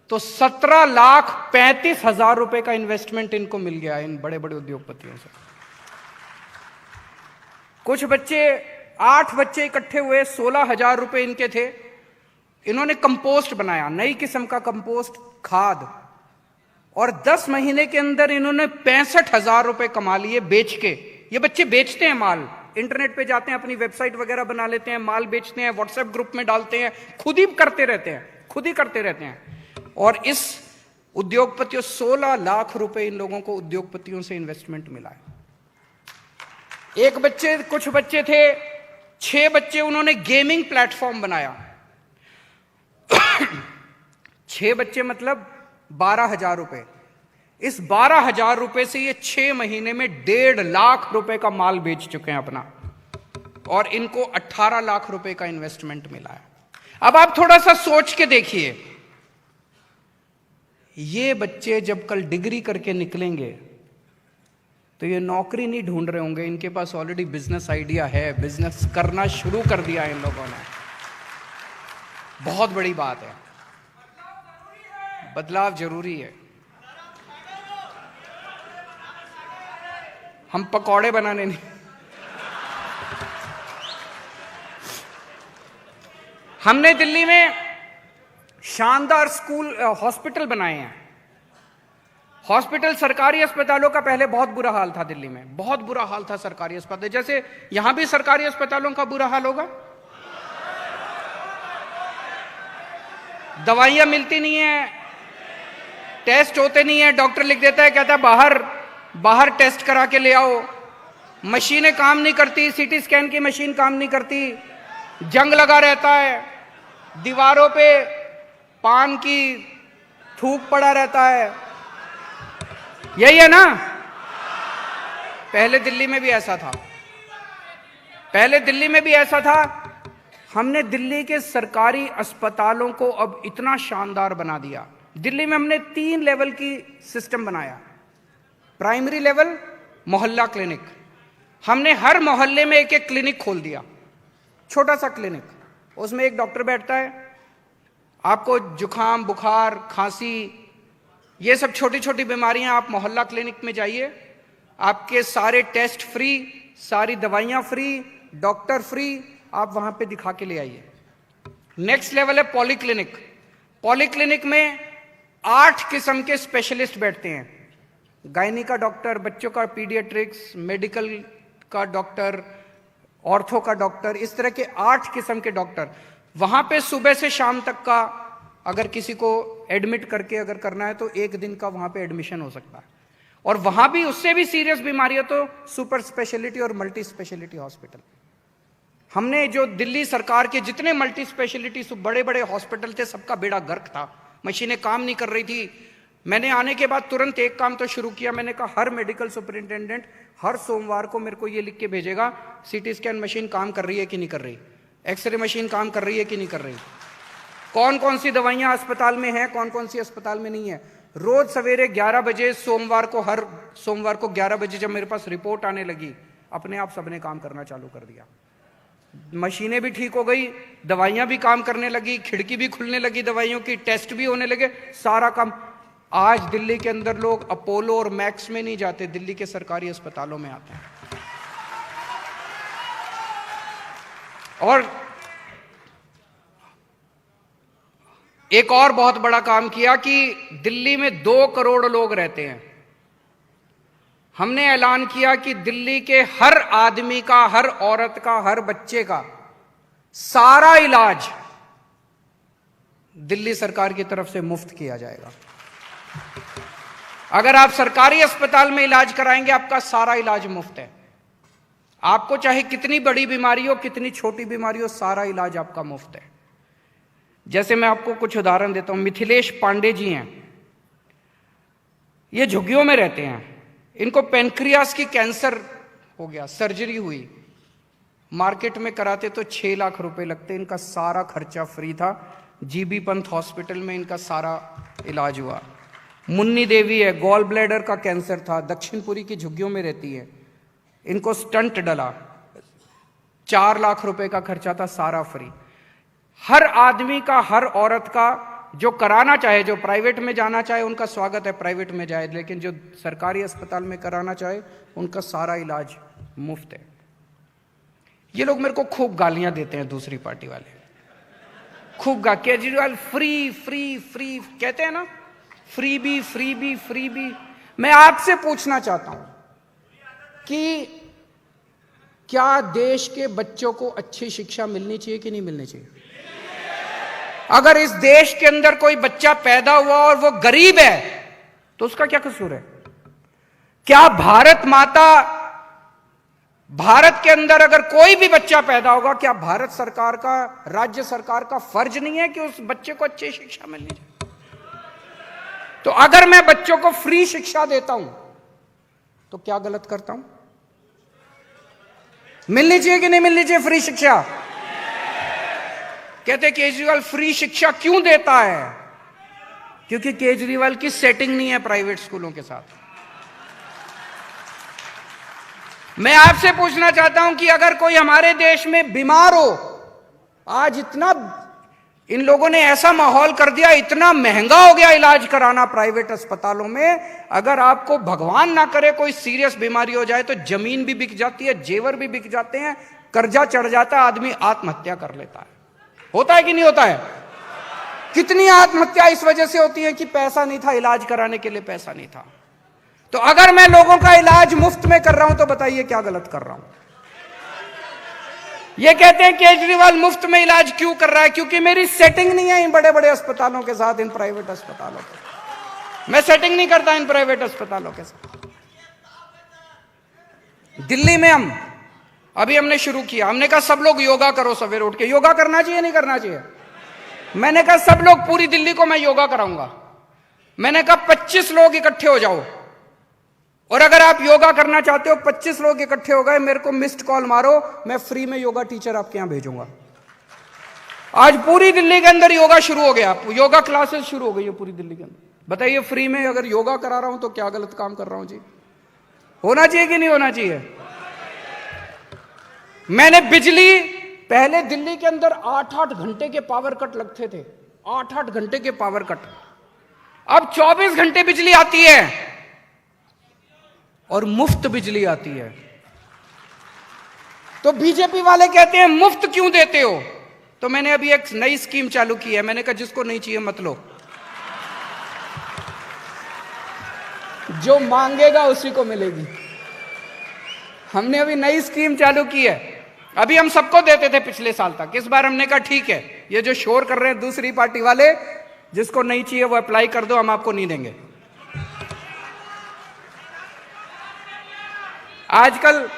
तो 17,35,000 रुपए का इन्वेस्टमेंट इनको मिल गया इन बड़े बड़े उद्योगपतियों से। कुछ बच्चे, 8 बच्चे इकट्ठे हुए, 16,000 रुपए इनके थे। इन्होंने कंपोस्ट बनाया, नई किस्म का कंपोस्ट, खाद, और 10 महीने के अंदर इन्होंने 65,000 रुपए कमा लिए बेच के। ये बच्चे बेचते हैं माल, इंटरनेट पे जाते हैं, अपनी वेबसाइट वगैरह बना लेते हैं, माल बेचते हैं, व्हाट्सएप ग्रुप में डालते हैं, खुद ही करते रहते हैं। और इस उद्योगपतियों 16 लाख रुपए इन लोगों को उद्योगपतियों से इन्वेस्टमेंट मिला है। कुछ बच्चे थे, 6 बच्चे, उन्होंने गेमिंग प्लेटफॉर्म बनाया। 6 बच्चे मतलब 12,000 रुपए। इस 12,000 रुपए से ये 6 महीने में 1.5 लाख रुपए का माल बेच चुके हैं अपना, और इनको 18 लाख रुपए का इन्वेस्टमेंट मिला है। अब आप थोड़ा सा सोच के देखिए, ये बच्चे जब कल डिग्री करके निकलेंगे तो ये नौकरी नहीं ढूंढ रहे होंगे, इनके पास ऑलरेडी बिजनेस आइडिया है, बिजनेस करना शुरू कर दिया इन लोगों ने। बहुत बड़ी बात है, बदलाव जरूरी है। हम पकौड़े बनाने नहीं। हमने दिल्ली में शानदार स्कूल हॉस्पिटल बनाए हैं। हॉस्पिटल, सरकारी अस्पतालों का पहले बहुत बुरा हाल था दिल्ली में, बहुत बुरा हाल था सरकारी अस्पताल। जैसे यहां भी सरकारी अस्पतालों का बुरा हाल होगा, दवाइयां मिलती नहीं है, टेस्ट होते नहीं है, डॉक्टर लिख देता है, कहता है बाहर टेस्ट करा के ले आओ, मशीनें काम नहीं करती, सीटी स्कैन की मशीन काम नहीं करती, जंग लगा रहता है, दीवारों पे पान की थूक पड़ा रहता है। यही है ना? पहले दिल्ली में भी ऐसा था, पहले दिल्ली में भी ऐसा था। हमने दिल्ली के सरकारी अस्पतालों को अब इतना शानदार बना दिया। दिल्ली में हमने 3 लेवल की सिस्टम बनाया। प्राइमरी लेवल मोहल्ला क्लिनिक, हमने हर मोहल्ले में एक क्लिनिक खोल दिया, छोटा सा क्लिनिक, उसमें एक डॉक्टर बैठता है। आपको जुखाम, बुखार, खांसी, ये सब छोटी छोटी बीमारियां, आप मोहल्ला क्लिनिक में जाइए, आपके सारे टेस्ट फ्री, सारी दवाइयां फ्री, डॉक्टर फ्री, आप वहां पे दिखा के ले आइए। नेक्स्ट लेवल है पॉलीक्लिनिक। पॉलीक्लिनिक में 8 किस्म के स्पेशलिस्ट बैठते हैं, गायनी का डॉक्टर, बच्चों का पीडियाट्रिक्स, मेडिकल का डॉक्टर, ऑर्थो का डॉक्टर, इस तरह के 8 किस्म के डॉक्टर। वहां पे सुबह से शाम तक का अगर किसी को एडमिट करके अगर करना है तो 1 दिन का वहां पे एडमिशन हो सकता है। और वहां भी उससे भी सीरियस बीमारी है तो सुपर स्पेशलिटी और मल्टी स्पेशलिटी हॉस्पिटल। हमने जो दिल्ली सरकार के जितने मल्टी स्पेशलिटी बड़े बड़े हॉस्पिटल थे, सबका बेड़ा गर्क था, मशीनें काम नहीं कर रही थी। मैंने आने के बाद तुरंत एक काम तो शुरू किया, मैंने कहा हर मेडिकल सुपरिंटेंडेंट हर सोमवार को मेरे को ये लिख के भेजेगा सीटी स्कैन मशीन काम कर रही है कि नहीं कर रही, एक्सरे मशीन काम कर रही है कि नहीं कर रही, कौन कौन सी दवाइयां अस्पताल में हैं, कौन कौन सी अस्पताल में नहीं है। रोज सवेरे 11 बजे हर सोमवार को 11 बजे जब मेरे पास रिपोर्ट आने लगी, अपने आप सबने काम करना चालू कर दिया। मशीनें भी ठीक हो गई, दवाइयां भी काम करने लगी, खिड़की भी खुलने लगी दवाइयों की, टेस्ट भी होने लगे, सारा काम। आज दिल्ली के अंदर लोग अपोलो और मैक्स में नहीं जाते, दिल्ली के सरकारी अस्पतालों में आते हैं। और एक और बहुत बड़ा काम किया कि दिल्ली में 2 करोड़ लोग रहते हैं। हमने ऐलान किया कि दिल्ली के हर आदमी का, हर औरत का, हर बच्चे का सारा इलाज दिल्ली सरकार की तरफ से मुफ्त किया जाएगा। अगर आप सरकारी अस्पताल में इलाज कराएंगे, आपका सारा इलाज मुफ्त है। आपको चाहे कितनी बड़ी बीमारी हो, कितनी छोटी बीमारी हो, सारा इलाज आपका मुफ्त है। जैसे मैं आपको कुछ उदाहरण देता हूं। मिथिलेश पांडे जी हैं, ये झुग्गियों में रहते हैं, इनको पेनक्रियास की कैंसर हो गया, सर्जरी हुई, मार्केट में कराते तो 6 लाख रुपए लगते, इनका सारा खर्चा फ्री था। जीबी पंत हॉस्पिटल में इनका सारा इलाज हुआ। मुन्नी देवी है, गॉल ब्लैडर का कैंसर था, दक्षिणपुरी की झुग्गियों में रहती है, इनको स्टंट डला, 4 लाख रुपए का खर्चा था, सारा फ्री। हर आदमी का, हर औरत का जो कराना चाहे, जो प्राइवेट में जाना चाहे उनका स्वागत है, प्राइवेट में जाए, लेकिन जो सरकारी अस्पताल में कराना चाहे उनका सारा इलाज मुफ्त है। ये लोग मेरे को खूब गालियां देते हैं, दूसरी पार्टी वाले खूब केजरीवाल फ्री फ्री फ्री कहते हैं ना, फ्री भी। मैं आपसे पूछना चाहता हूं कि क्या देश के बच्चों को अच्छी शिक्षा मिलनी चाहिए कि नहीं मिलनी चाहिए? अगर इस देश के अंदर कोई बच्चा पैदा हुआ और वो गरीब है तो उसका क्या कसूर है? क्या भारत के अंदर अगर कोई भी बच्चा पैदा होगा, क्या भारत सरकार का, राज्य सरकार का फर्ज नहीं है कि उस बच्चे को अच्छी शिक्षा मिलनी चाहिए? तो अगर मैं बच्चों को फ्री शिक्षा देता हूं तो क्या गलत करता हूं? मिलनी चाहिए कि नहीं मिलनी चाहिए फ्री शिक्षा? कहते केजरीवाल फ्री शिक्षा क्यों देता है? क्योंकि केजरीवाल की सेटिंग नहीं है प्राइवेट स्कूलों के साथ। मैं आपसे पूछना चाहता हूं कि अगर कोई हमारे देश में बीमार हो, आज इतना इन लोगों ने ऐसा माहौल कर दिया, इतना महंगा हो गया इलाज कराना प्राइवेट अस्पतालों में, अगर आपको भगवान ना करे कोई सीरियस बीमारी हो जाए तो जमीन भी बिक जाती है, जेवर भी बिक जाते हैं, कर्जा चढ़ जाता है, आदमी आत्महत्या कर लेता है। होता है कि नहीं होता है? कितनी आत्महत्या इस वजह से होती है कि पैसा नहीं था, इलाज कराने के लिए पैसा नहीं था। तो अगर मैं लोगों का इलाज मुफ्त में कर रहा हूं तो बताइए क्या गलत कर रहा हूं? ये कहते हैं केजरीवाल मुफ्त में इलाज क्यों कर रहा है? क्योंकि मेरी सेटिंग नहीं है इन बड़े बड़े अस्पतालों के साथ, इन प्राइवेट अस्पतालों के। मैं सेटिंग नहीं करता इन प्राइवेट अस्पतालों के साथ। दिल्ली में अभी हमने शुरू किया, हमने कहा सब लोग योगा करो सवेरे उठ के। योगा करना चाहिए नहीं करना चाहिए? मैंने कहा सब लोग, पूरी दिल्ली को मैं योगा कराऊंगा। मैंने कहा 25 लोग इकट्ठे हो जाओ, और अगर आप योगा करना चाहते हो, 25 लोग इकट्ठे हो गए, मेरे को मिस्ड कॉल मारो, मैं फ्री में योगा टीचर आपके यहां भेजूंगा। आज पूरी दिल्ली के अंदर योगा शुरू हो गया, योगा क्लासेस शुरू हो गई है पूरी दिल्ली के अंदर। बताइए फ्री में अगर योगा करा रहा हूं तो क्या गलत काम कर रहा हूं जी? होना चाहिए कि नहीं होना चाहिए? मैंने बिजली, पहले दिल्ली के अंदर 8-8 घंटे के पावर कट लगते थे, 8-8 घंटे के पावर कट। अब 24 घंटे बिजली आती है और मुफ्त बिजली आती है। तो बीजेपी वाले कहते हैं मुफ्त क्यों देते हो? तो मैंने अभी एक नई स्कीम चालू की है। मैंने कहा जिसको नहीं चाहिए मत लो, जो मांगेगा उसी को मिलेगी। हमने अभी नई स्कीम चालू की है। अभी हम सबको देते थे पिछले साल तक, इस बार हमने कहा ठीक है, ये जो शोर कर रहे हैं दूसरी पार्टी वाले, जिसको नहीं चाहिए वो अप्लाई कर दो, हम आपको नहीं देंगे। आजकल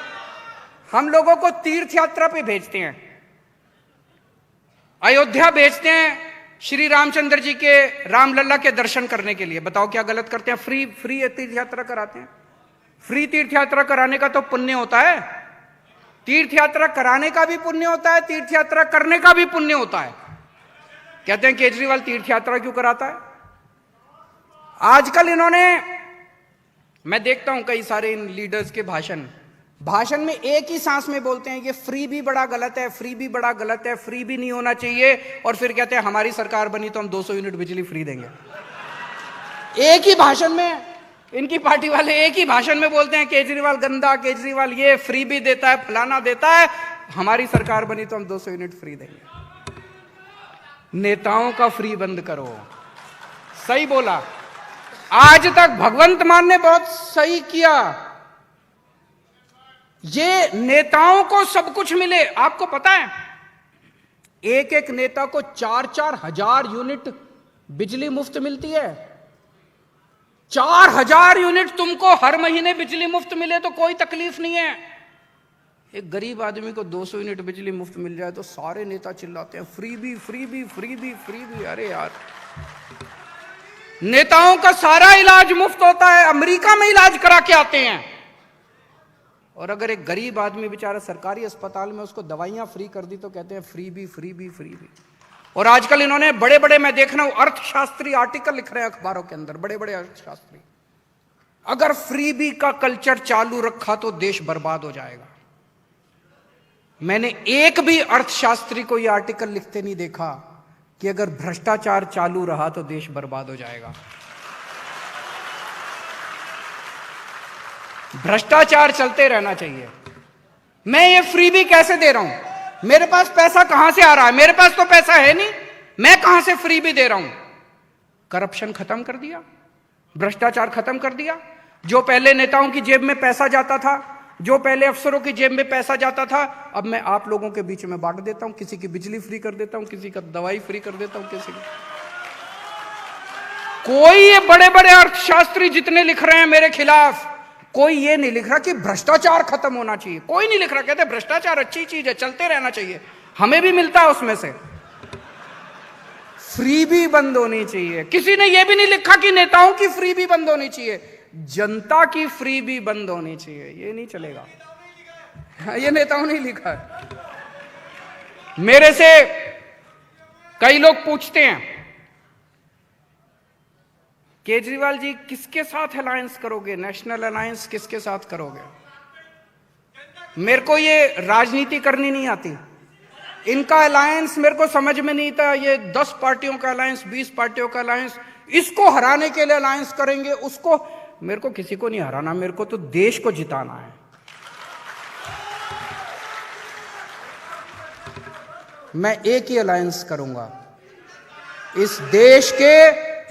हम लोगों को तीर्थ यात्रा पे भेजते हैं, अयोध्या भेजते हैं श्री रामचंद्र जी के, रामलला के दर्शन करने के लिए। बताओ क्या गलत करते हैं? फ्री तीर्थ यात्रा कराते हैं। फ्री तीर्थ यात्रा कराने का तो पुण्य होता है, तीर्थ यात्रा कराने का भी पुण्य होता है, तीर्थ यात्रा करने का भी पुण्य होता है। कहते हैं केजरीवाल तीर्थ यात्रा क्यों कराता है? आजकल इन्होंने, मैं देखता हूं कई सारे इन लीडर्स के भाषण में एक ही सांस में बोलते हैं ये फ्री भी बड़ा गलत है, फ्री भी बड़ा गलत है, फ्री भी नहीं होना चाहिए, और फिर कहते हैं हमारी सरकार बनी तो हम 200 यूनिट बिजली फ्री देंगे। एक ही भाषण में इनकी पार्टी वाले एक ही भाषण में बोलते हैं केजरीवाल गंदा, केजरीवाल ये फ्री भी देता है, फलाना देता है, हमारी सरकार बनी तो हम 200 यूनिट फ्री देंगे। नेताओं का फ्री बंद करो। सही बोला। आज तक भगवंत मान ने बहुत सही किया। ये नेताओं को सब कुछ मिले। आपको पता है एक एक नेता को 4-4 हजार यूनिट बिजली मुफ्त मिलती है। 4,000 यूनिट तुमको हर महीने बिजली मुफ्त मिले तो कोई तकलीफ नहीं है। एक गरीब आदमी को 200 यूनिट बिजली मुफ्त मिल जाए तो सारे नेता चिल्लाते हैं फ्री भी, फ्री भी, फ्री भी, फ्री भी। अरे यार, नेताओं का सारा इलाज मुफ्त होता है, अमेरिका में इलाज करा के आते हैं, और अगर एक गरीब आदमी बेचारा सरकारी अस्पताल में उसको दवाइयां फ्री कर दी तो कहते हैं फ्री भी, फ्री भी, फ्री भी। और आजकल इन्होंने बड़े बड़े, मैं देख रहा हूं अर्थशास्त्री आर्टिकल लिख रहे हैं अखबारों के अंदर, बड़े बड़े अर्थशास्त्री, अगर फ्री भी का कल्चर चालू रखा तो देश बर्बाद हो जाएगा। मैंने एक भी अर्थशास्त्री को यह आर्टिकल लिखते नहीं देखा कि अगर भ्रष्टाचार चालू रहा तो देश बर्बाद हो जाएगा। भ्रष्टाचार चलते रहना चाहिए। मैं ये फ्री भी कैसे दे रहा हूं? मेरे पास पैसा कहां से आ रहा है? मेरे पास तो पैसा है नहीं, मैं कहां से फ्री भी दे रहा हूं? करप्शन खत्म कर दिया, भ्रष्टाचार खत्म कर दिया। जो पहले नेताओं की जेब में पैसा जाता था, जो पहले अफसरों की जेब में पैसा जाता था, अब मैं आप लोगों के बीच में बांट देता हूं। किसी की बिजली फ्री कर देता हूं, किसी का दवाई फ्री कर देता हूं, किसी की। कोई ये बड़े बड़े अर्थशास्त्री जितने लिख रहे हैं मेरे खिलाफ, कोई ये नहीं लिख रहा कि भ्रष्टाचार खत्म होना चाहिए। कोई नहीं लिख रहा। कहते भ्रष्टाचार अच्छी चीज है, चलते रहना चाहिए, हमें भी मिलता है उसमें से। फ्री भी बंद होनी चाहिए। किसी ने यह भी नहीं लिखा कि नेताओं की फ्री भी बंद होनी चाहिए, जनता की फ्री भी बंद होनी चाहिए। ये नहीं चलेगा, ये नेताओं ने लिखा है। मेरे से कई लोग पूछते हैं केजरीवाल जी किसके साथ अलायंस करोगे, नेशनल अलायंस किसके साथ करोगे? मेरे को ये राजनीति करनी नहीं आती, इनका अलायंस मेरे को समझ में नहीं था। ये 10 पार्टियों का अलायंस, 20 पार्टियों का अलायंस, इसको हराने के लिए अलायंस करेंगे, उसको। मेरे को किसी को नहीं हराना, मेरे को तो देश को जिताना है। मैं एक ही अलायंस करूंगा, इस देश के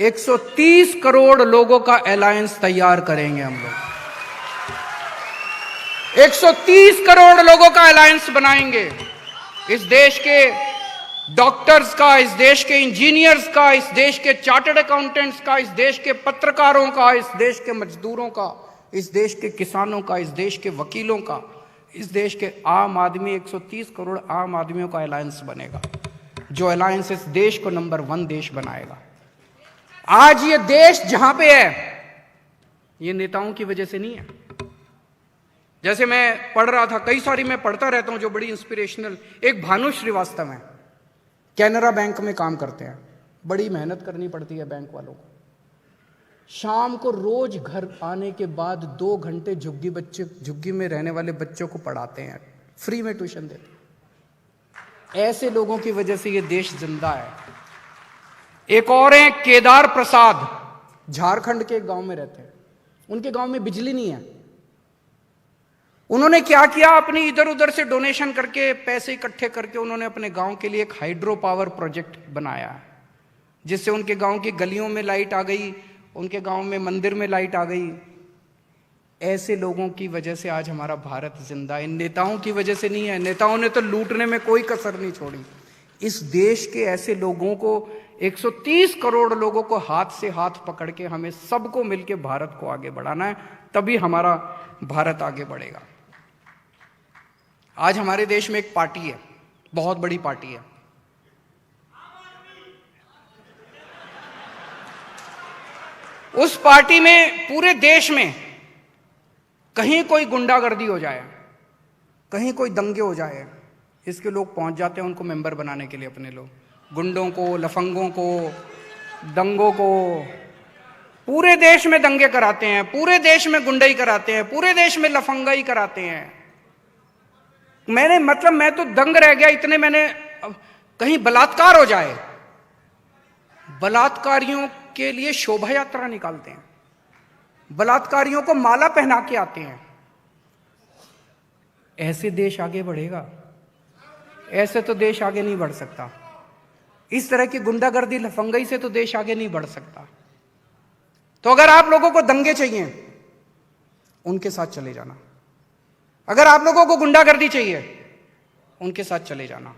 130 करोड़ लोगों का अलायंस तैयार करेंगे हम लोग। 130 करोड़ लोगों का अलायंस बनाएंगे, इस देश के डॉक्टर्स का, इस देश के इंजीनियर्स का, इस देश के चार्टर्ड अकाउंटेंट्स का, इस देश के पत्रकारों का, इस देश के मजदूरों का, इस देश के किसानों का, इस देश के वकीलों का, इस देश के आम आदमी, 130 करोड़ आम आदमियों का अलायंस बनेगा, जो अलायंस इस देश को नंबर 1 देश बनाएगा। आज ये देश जहां पे है, ये नेताओं की वजह से नहीं है। जैसे मैं पढ़ रहा था, कई सारी मैं पढ़ता रहता हूं जो बड़ी इंस्पिरेशनल, एक भानु श्रीवास्तव है, कैनरा बैंक में काम करते हैं, बड़ी मेहनत करनी पड़ती है बैंक वालों को। शाम को रोज घर आने के बाद 2 घंटे झुग्गी में रहने वाले बच्चों को पढ़ाते हैं, फ्री में ट्यूशन देते हैं। ऐसे लोगों की वजह से ये देश जिंदा है। एक और हैं केदार प्रसाद, झारखंड के एक गांव में रहते हैं, उनके गांव में बिजली नहीं है। उन्होंने क्या किया, अपनी इधर उधर से डोनेशन करके, पैसे इकट्ठे करके उन्होंने अपने गांव के लिए एक हाइड्रो पावर प्रोजेक्ट बनाया, जिससे उनके गांव की गलियों में लाइट आ गई, उनके गांव में मंदिर में लाइट आ गई। ऐसे लोगों की वजह से आज हमारा भारत जिंदा है, इन नेताओं की वजह से नहीं है। नेताओं ने तो लूटने में कोई कसर नहीं छोड़ी। इस देश के ऐसे लोगों को, 130 करोड़ लोगों को हाथ से हाथ पकड़ के हमें सबको मिलकर भारत को आगे बढ़ाना है, तभी हमारा भारत आगे बढ़ेगा। आज हमारे देश में एक पार्टी है, बहुत बड़ी पार्टी है, उस पार्टी में पूरे देश में कहीं कोई गुंडागर्दी हो जाए, कहीं कोई दंगे हो जाए, इसके लोग पहुंच जाते हैं उनको मेंबर बनाने के लिए, अपने लोग, गुंडों को, लफंगों को, दंगों को। पूरे देश में दंगे कराते हैं, पूरे देश में गुंडाई कराते हैं, पूरे देश में लफंगाई कराते हैं। मैं तो दंग रह गया इतने, मैंने कहीं बलात्कार हो जाए, बलात्कारियों के लिए शोभा यात्रा निकालते हैं, बलात्कारियों को माला पहना के आते हैं। ऐसे देश आगे बढ़ेगा? ऐसे तो देश आगे नहीं बढ़ सकता। इस तरह की गुंडागर्दी, लफंगाई से तो देश आगे नहीं बढ़ सकता। तो अगर आप लोगों को दंगे चाहिए, उनके साथ चले जाना। अगर आप लोगों को गुंडागर्दी चाहिए, उनके साथ चले जाना।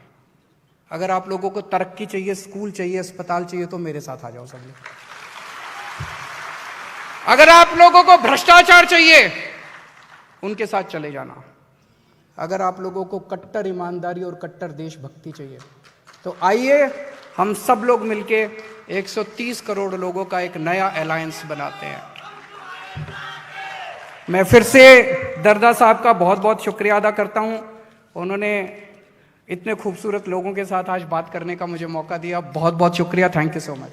अगर आप लोगों को तरक्की चाहिए, स्कूल चाहिए, अस्पताल चाहिए, तो मेरे साथ आ जाओ सब लोग। अगर आप लोगों को भ्रष्टाचार चाहिए, उनके साथ चले जाना। अगर आप लोगों को कट्टर ईमानदारी और कट्टर देशभक्ति चाहिए, तो आइए हम सब लोग मिलके 130 करोड़ लोगों का एक नया अलायंस बनाते हैं। मैं फिर से दरदा साहब का बहुत बहुत शुक्रिया अदा करता हूं, उन्होंने इतने खूबसूरत लोगों के साथ आज बात करने का मुझे मौका दिया। बहुत बहुत शुक्रिया, थैंक यू सो मच।